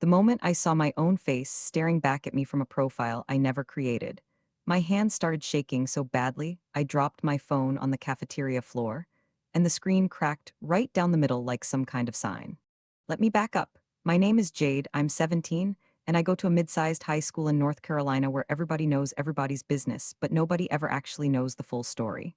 The moment I saw my own face staring back at me from a profile I never created, my hands started shaking so badly I dropped my phone on the cafeteria floor, and the screen cracked right down the middle like some kind of sign. Let me back up. My name is Jade, I'm 17, and I go to a mid-sized high school in North Carolina where everybody knows everybody's business, but nobody ever actually knows the full story.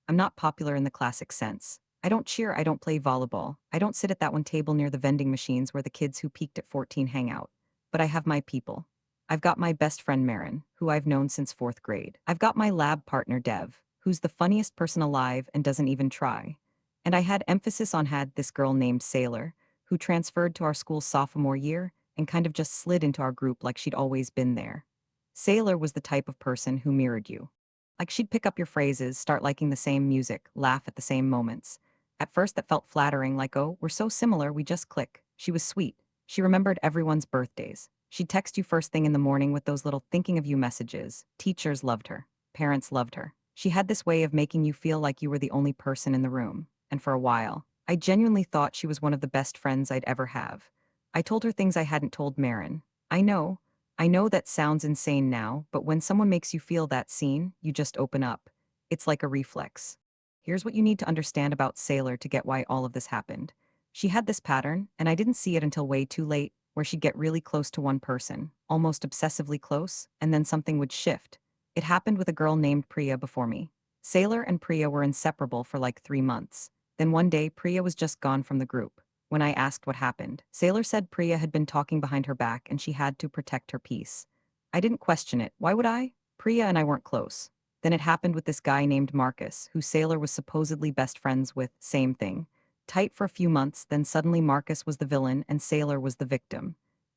I'm not popular in the classic sense. I don't cheer, I don't play volleyball. I don't sit at that one table near the vending machines where the kids who peaked at 14 hang out. But I have my people. I've got my best friend Marin, who I've known since 4th grade. I've got my lab partner Dev, who's the funniest person alive and doesn't even try. And I had emphasis on had this girl named Sailor, who transferred to our school sophomore year and kind of just slid into our group like she'd always been there. Sailor was the type of person who mirrored you. Like she'd pick up your phrases, start liking the same music, laugh at the same moments. At first that felt flattering, like, oh, we're so similar, we just click. She was sweet. She remembered everyone's birthdays. She'd text you first thing in the morning with those little thinking of you messages. Teachers loved her. Parents loved her. She had this way of making you feel like you were the only person in the room. And for a while, I genuinely thought she was one of the best friends I'd ever have. I told her things I hadn't told Marin. I know, I know that sounds insane now, but when someone makes you feel that seen, you just open up. It's like a reflex. Here's what you need to understand about Sailor to get why all of this happened. She had this pattern, and I didn't see it until way too late, where she'd get really close to one person, almost obsessively close, and then something would shift. It happened with a girl named Priya before me. Sailor and Priya were inseparable for like 3 months. Then one day, Priya was just gone from the group. When I asked what happened, Sailor said Priya had been talking behind her back and she had to protect her peace. I didn't question it. Why would I? Priya and I weren't close. Then it happened with this guy named Marcus, who Sailor was supposedly best friends with, same thing. Tight for a few months, then suddenly Marcus was the villain and Sailor was the victim.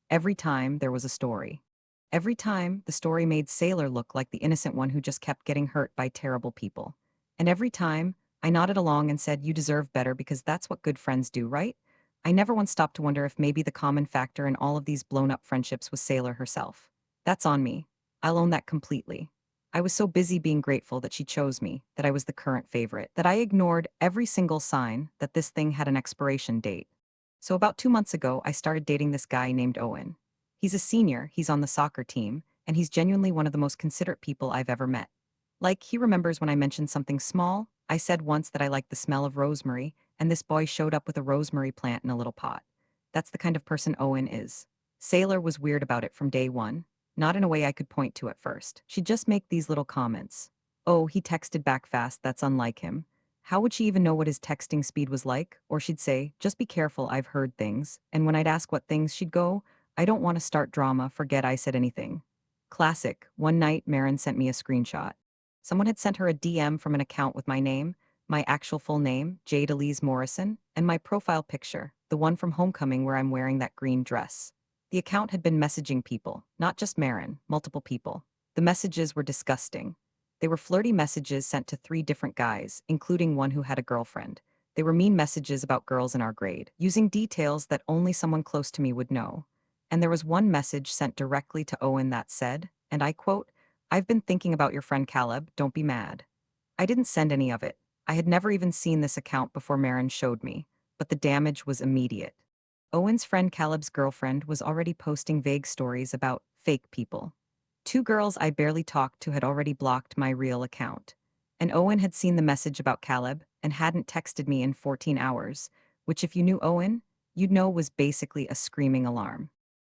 Every time there was a story. Every time the story made Sailor look like the innocent one who just kept getting hurt by terrible people. And every time, I nodded along and said, you deserve better because that's what good friends do, right? I never once stopped to wonder if maybe the common factor in all of these blown-up friendships was Sailor herself. That's on me. I'll own that completely. I was so busy being grateful that she chose me, that I was the current favorite, that I ignored every single sign that this thing had an expiration date. So about 2 months ago, I started dating this guy named Owen. He's a senior, he's on the soccer team, and he's genuinely one of the most considerate people I've ever met. Like, he remembers when I mentioned something small. I said once that I liked the smell of rosemary, and this boy showed up with a rosemary plant in a little pot. That's the kind of person Owen is. Sailor was weird about it from day one, not in a way I could point to at first. She'd just make these little comments. Oh, he texted back fast, that's unlike him. How would she even know what his texting speed was like? Or she'd say, just be careful, I've heard things. And when I'd ask what things, she'd go, I don't want to start drama, forget I said anything. Classic. One night, Marin sent me a screenshot. Someone had sent her a DM from an account with my name, my actual full name, Jade Elise Morrison, and my profile picture, the one from homecoming where I'm wearing that green dress. The account had been messaging people, not just Marin, multiple people. The messages were disgusting. They were flirty messages sent to 3 different guys, including one who had a girlfriend. They were mean messages about girls in our grade, using details that only someone close to me would know. And there was one message sent directly to Owen that said, and I quote, I've been thinking about your friend Caleb, don't be mad. I didn't send any of it. I had never even seen this account before Marin showed me, but the damage was immediate. Owen's friend Caleb's girlfriend was already posting vague stories about fake people. 2 girls I barely talked to had already blocked my real account. And Owen had seen the message about Caleb and hadn't texted me in 14 hours, which if you knew Owen, you'd know was basically a screaming alarm.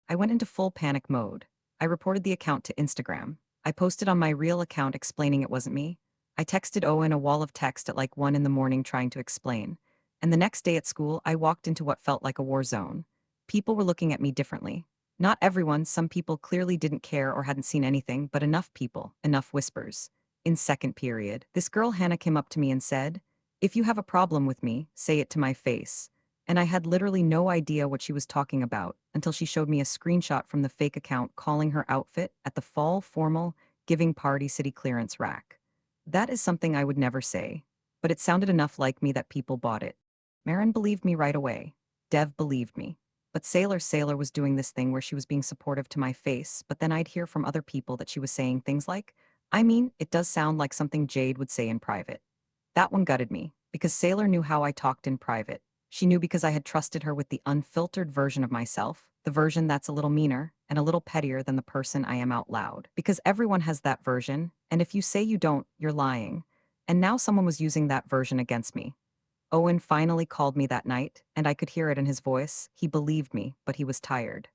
I went into full panic mode. I reported the account to Instagram. I posted on my real account explaining it wasn't me. I texted Owen a wall of text at like 1 in the morning trying to explain. And the next day at school, I walked into what felt like a war zone. People were looking at me differently. Not everyone, some people clearly didn't care or hadn't seen anything, but enough people, enough whispers. In second period, this girl Hannah came up to me and said, if you have a problem with me, say it to my face. And I had literally no idea what she was talking about until she showed me a screenshot from the fake account calling her outfit at the fall formal giving party city clearance rack. That is something I would never say, but it sounded enough like me that people bought it. Marin believed me right away. Dev believed me. But Sailor was doing this thing where she was being supportive to my face, but then I'd hear from other people that she was saying things like, I mean, it does sound like something Jade would say in private. That one gutted me, because Sailor knew how I talked in private. She knew because I had trusted her with the unfiltered version of myself, the version that's a little meaner and a little pettier than the person I am out loud. Because everyone has that version, and if you say you don't, you're lying. And now someone was using that version against me. Owen finally called me that night, and I could hear it in his voice. He believed me, but he was tired.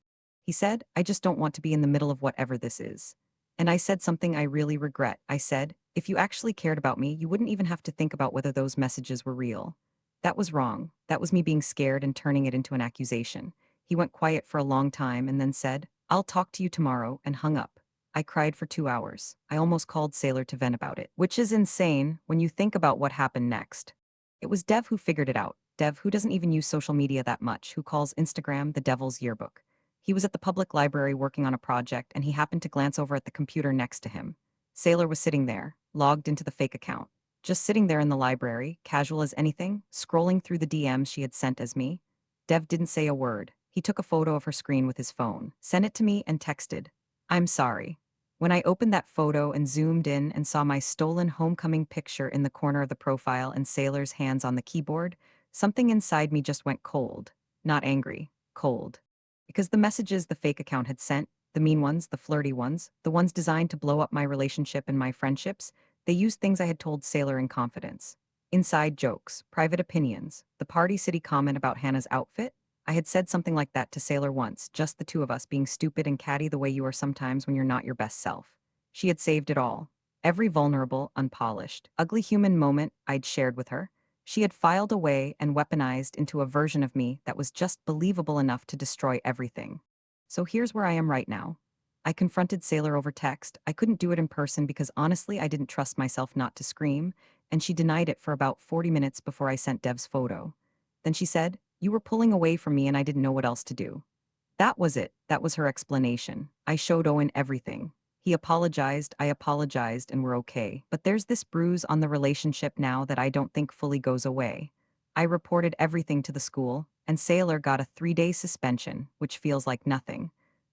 He said, I just don't want to be in the middle of whatever this is. And I said something I really regret. I said, if you actually cared about me, you wouldn't even have to think about whether those messages were real. That was wrong. That was me being scared and turning it into an accusation. He went quiet for a long time and then said, I'll talk to you tomorrow, and hung up. I cried for 2 hours. I almost called Sailor to vent about it, which is insane when you think about what happened next. It was Dev who figured it out. Dev, who doesn't even use social media that much, who calls Instagram the devil's yearbook. He was at the public library working on a project, and he happened to glance over at the computer next to him. Sailor was sitting there, logged into the fake account. Just sitting there in the library, casual as anything, scrolling through the DMs she had sent as me. Dev didn't say a word. He took a photo of her screen with his phone, sent it to me, and texted, I'm sorry. When I opened that photo and zoomed in and saw my stolen homecoming picture in the corner of the profile and Sailor's hands on the keyboard, something inside me just went cold. Not angry, cold. Because the messages the fake account had sent, the mean ones, the flirty ones, the ones designed to blow up my relationship and my friendships, they used things I had told Sailor in confidence. Inside jokes, private opinions, the Party City comment about Hannah's outfit. I had said something like that to Sailor once, just the two of us being stupid and catty the way you are sometimes when you're not your best self. She had saved it all. Every vulnerable, unpolished, ugly human moment I'd shared with her, she had filed away and weaponized into a version of me that was just believable enough to destroy everything. So here's where I am right now. I confronted Sailor over text. I couldn't do it in person because honestly I didn't trust myself not to scream, and she denied it for about 40 minutes before I sent Dev's photo. Then she said, you were pulling away from me and I didn't know what else to do. That was it. That was her explanation. I showed Owen everything. He apologized, I apologized, and we're okay. But there's this bruise on the relationship now that I don't think fully goes away. I reported everything to the school, and Sailor got a 3-day suspension, which feels like nothing.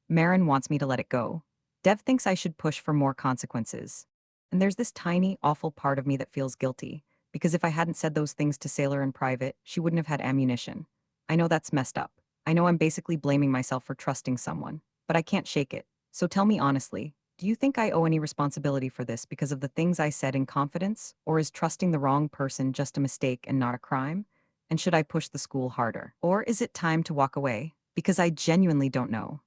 Marin wants me to let it go. Dev thinks I should push for more consequences. And there's this tiny, awful part of me that feels guilty, because if I hadn't said those things to Sailor in private, she wouldn't have had ammunition. I know that's messed up. I know I'm basically blaming myself for trusting someone, but I can't shake it. So tell me honestly, do you think I owe any responsibility for this because of the things I said in confidence, or is trusting the wrong person just a mistake and not a crime? And should I push the school harder? Or is it time to walk away? Because I genuinely don't know.